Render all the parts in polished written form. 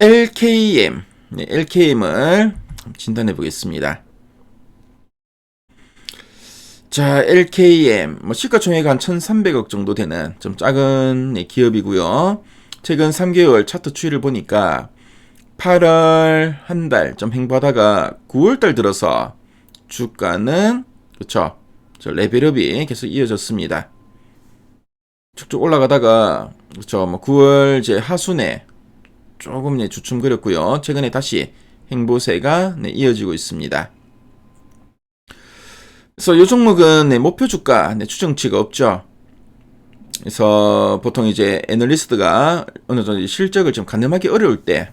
LKM, 네, LKM을 진단해 보겠습니다. 자, LKM, 시가총액 한 1,300억 정도 되는 좀 작은 기업이고요. 최근 3개월 차트 추이를 보니까 8월 한 달 좀 행보하다가 9월 달 들어서 주가는 그쵸, 저 레벨업이 계속 이어졌습니다. 쭉쭉 올라가다가 그쵸, 9월 이제 하순에 조금 주춤거렸고요. 최근에 다시 행보세가 이어지고 있습니다. 그래서 이 종목은 목표 주가 추정치가 없죠. 그래서 보통 이제 애널리스트가 어느 정도 실적을 좀 가늠하기 어려울 때,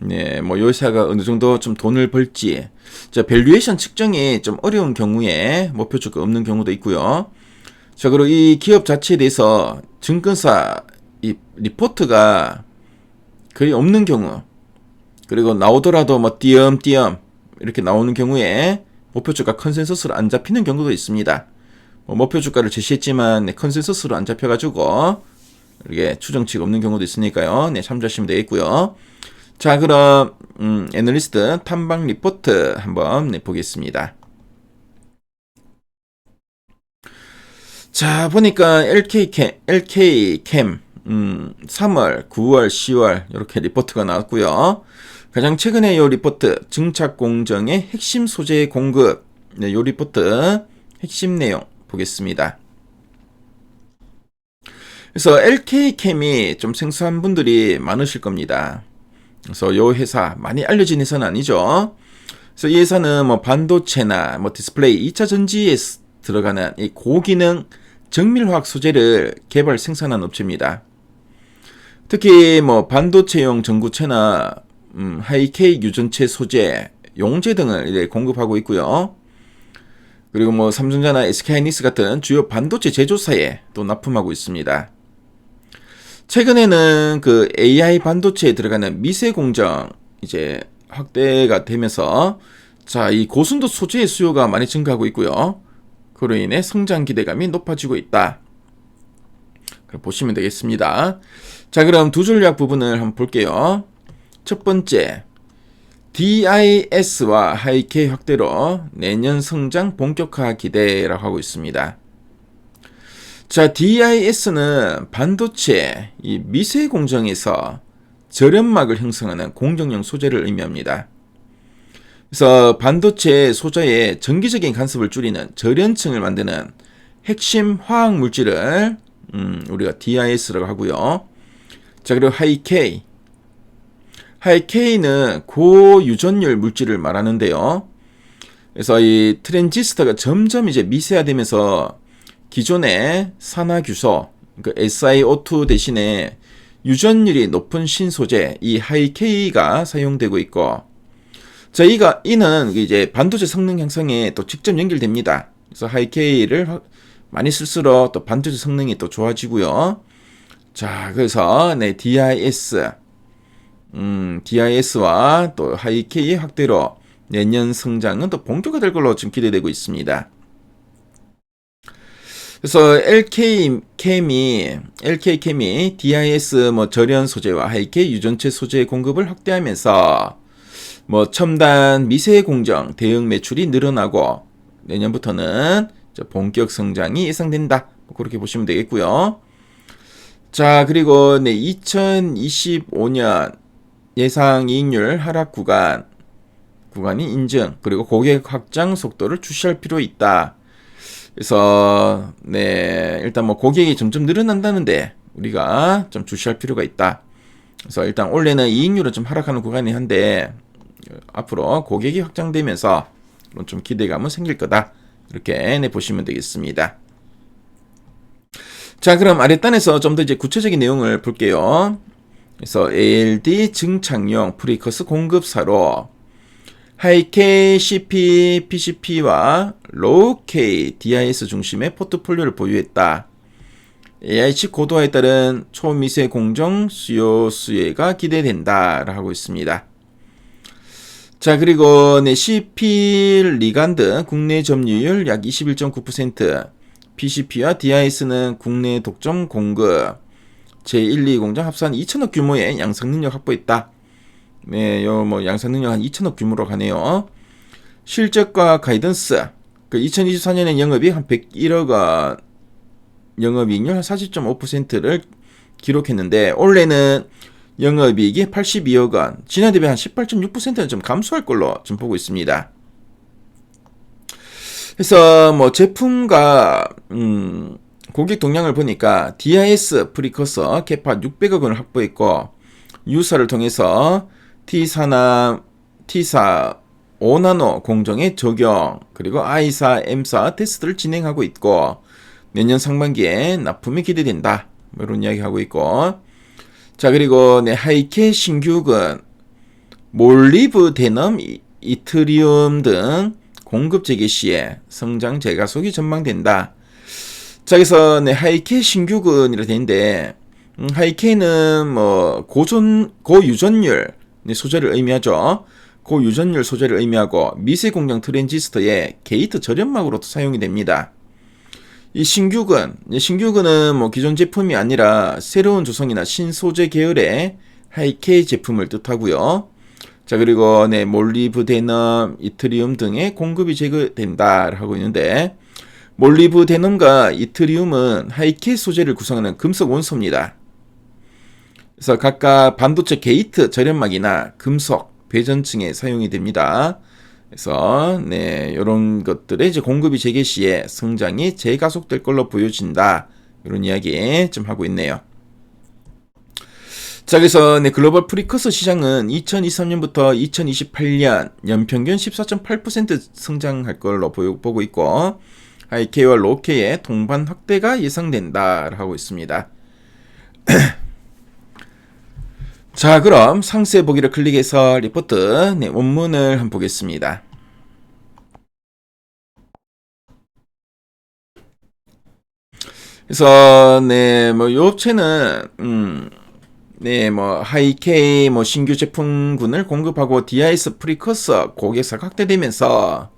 요 회사가 어느 정도 좀 돈을 벌지, 밸류에이션 측정이 좀 어려운 경우에 목표 주가 없는 경우도 있고요. 자, 그리고 이 기업 자체에 대해서 증권사 이 리포트가 거의 없는 경우, 그리고 나오더라도 띄엄띄엄 이렇게 나오는 경우에 목표 주가 컨센서스로 안 잡히는 경우도 있습니다. 목표 주가를 제시했지만 컨센서스로 안 잡혀가지고 이게 추정치가 없는 경우도 있으니까요. 참조하시면 되겠고요. 자, 그럼 애널리스트 탐방 리포트 한번 보겠습니다. 자, 보니까 LK캠 3월, 9월, 10월 이렇게 리포트가 나왔고요. 가장 최근에 이 리포트 증착 공정의 핵심 소재 공급, 이 리포트 핵심 내용 보겠습니다. 그래서 LK캠이 좀 생소한 분들이 많으실 겁니다. 그래서 이 회사 많이 알려진 회사는 아니죠. 그래서 이 회사는 반도체나 디스플레이 2차 전지에 들어가는 이 고기능 정밀화학 소재를 개발 생산한 업체입니다. 특히 반도체용 전구체나 하이K 유전체 소재, 용재 등을 공급하고 있고요. 그리고 삼성전자, SK하이닉스 같은 주요 반도체 제조사에 또 납품하고 있습니다. 최근에는 그 AI 반도체에 들어가는 미세 공정 이제 확대가 되면서 이 고순도 소재의 수요가 많이 증가하고 있고요. 그로 인해 성장 기대감이 높아지고 있다. 그럼 보시면 되겠습니다. 자, 그럼 두 전략 부분을 한번 볼게요. 첫 번째, DIS와 하이K 확대로 내년 성장 본격화 기대라고 하고 있습니다. 자, DIS는 반도체 이 미세 공정에서 절연막을 형성하는 공정용 소재를 의미합니다. 그래서 반도체 소자의 정기적인 간섭을 줄이는 절연층을 만드는 핵심 화학 물질을 우리가 DIS라고 하고요. 자, 그리고 하이K는 고유전율 물질을 말하는데요. 그래서 이 트랜지스터가 점점 이제 미세화되면서 기존의 산화규소, 그 SiO2 대신에 유전율이 높은 신소재, 이 하이K가 사용되고 있고, 자, 이는 이제 반도체 성능 향상에 또 직접 연결됩니다. 그래서 하이K를 많이 쓸수록 또 반도체 성능이 또 좋아지고요. 자, 그래서 DIS와 또 하이K의 확대로 내년 성장은 또 본격화될 걸로 지금 기대되고 있습니다. 그래서 LK캠이 DIS 절연 소재와 하이K 유전체 소재 공급을 확대하면서 첨단 미세 공정 대응 매출이 늘어나고 내년부터는 본격 성장이 예상된다. 그렇게 보시면 되겠고요. 자, 그리고 2025년 예상 이익률 하락 구간이 인증, 그리고 고객 확장 속도를 주시할 필요 있다. 그래서 일단 고객이 점점 늘어난다는데 우리가 좀 주시할 필요가 있다. 그래서 일단 올해는 이익률은 좀 하락하는 구간이 한데 앞으로 고객이 확장되면서 좀 기대감은 생길 거다. 이렇게 보시면 되겠습니다. 자, 그럼 아랫단에서 좀 더 이제 구체적인 내용을 볼게요. 그래서 ALD 증착용 프리커스 공급사로 하이K CP, PCP와 로우K DIS 중심의 포트폴리오를 보유했다. AI칩 고도화에 따른 초미세 공정 수요 수혜가 기대된다. 라고 하고 있습니다. 자, 그리고 CP 리간드 국내 점유율 약 21.9%, PCP와 DIS는 국내 독점 공급, 제1, 2 공장 합산 2천억 규모의 양성 능력 확보했다. 네, 요 뭐 양산 능력 한 2천억 규모로 가네요. 실적과 가이던스. 그 2024년에 영업이익 한 101억 원, 영업이익률 한 40.5%를 기록했는데 올해는 영업이익이 82억 원, 지난 대비 한 18.6%는 좀 감소할 걸로 좀 보고 있습니다. 그래서 뭐 제품과 고객 동향을 보니까 DIS 프리커서 캐파 600억 원을 확보했고 유사를 통해서 T4나 T4 5나노 공정의 적용 그리고 I4, M사 테스트를 진행하고 있고 내년 상반기에 납품이 기대된다. 뭐 이런 이야기 하고 있고 자 그리고 하이케 신규군 몰리브데넘, 이트리움 등 공급 재개 시에 성장 재가속이 전망된다. 자 그래서 하이케 신규군이라 되는데 하이케는 뭐 고유전율 소재를 의미하죠. 고유전율 소재를 의미하고 미세 공정 트랜지스터의 게이트 절연막으로도 사용이 됩니다. 이 신규군은 뭐 기존 제품이 아니라 새로운 조성이나 신소재 계열의 하이케 제품을 뜻하고요. 자 그리고 몰리브데넘, 이트리움 등의 공급이 제거된다 하고 있는데 몰리브데넘과 이트리움은 하이케 소재를 구성하는 금속 원소입니다. 그래서 각각 반도체 게이트 절연막이나 금속 배전층에 사용이 됩니다. 그래서 이런 것들의 이제 공급이 재개 시에 성장이 재가속될 걸로 보여진다. 이런 이야기 좀 하고 있네요. 자, 그래서 글로벌 프리커서 시장은 2023년부터 2028년 연평균 14.8% 성장할 걸로 보고 있고 하이케이와 로케의 동반 확대가 예상된다 하고 있습니다. 자 그럼 상세 보기를 클릭해서 리포트 원문을 한번 보겠습니다. 그래서 이 업체는 하이케이 신규 제품군을 공급하고 DIS 프리커서 고객사가 확대되면서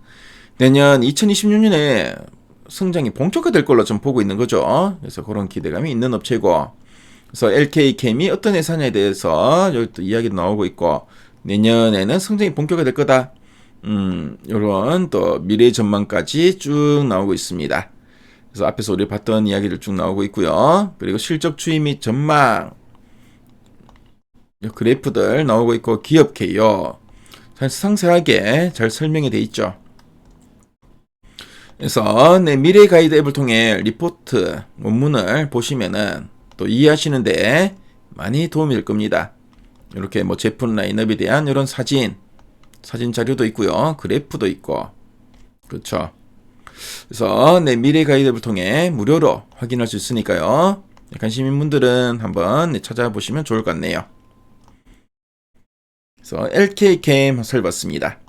내년 2026년에 성장이 본격화될 걸로 좀 보고 있는 거죠. 그래서 그런 기대감이 있는 업체고 그래서 LK캠이 어떤 회사냐에 대해서 여기 또 이야기도 나오고 있고 내년에는 성장이 본격화될 거다. 이런 또 미래 전망까지 쭉 나오고 있습니다. 그래서 앞에서 우리 봤던 이야기를 쭉 나오고 있고요. 그리고 실적 추이 및 전망 그래프들 나오고 있고 기업 개요. 상세하게 잘 설명이 돼 있죠. 그래서 미래 가이드 앱을 통해 리포트 원문을 보시면은 또 이해하시는데 많이 도움이 될 겁니다. 이렇게 제품 라인업에 대한 이런 사진 자료도 있고요. 그래프도 있고. 그렇죠. 그래서 미래 가이드 앱을 통해 무료로 확인할 수 있으니까요. 관심 있는 분들은 한번 찾아보시면 좋을 것 같네요. 그래서 LK캠 설봤습니다.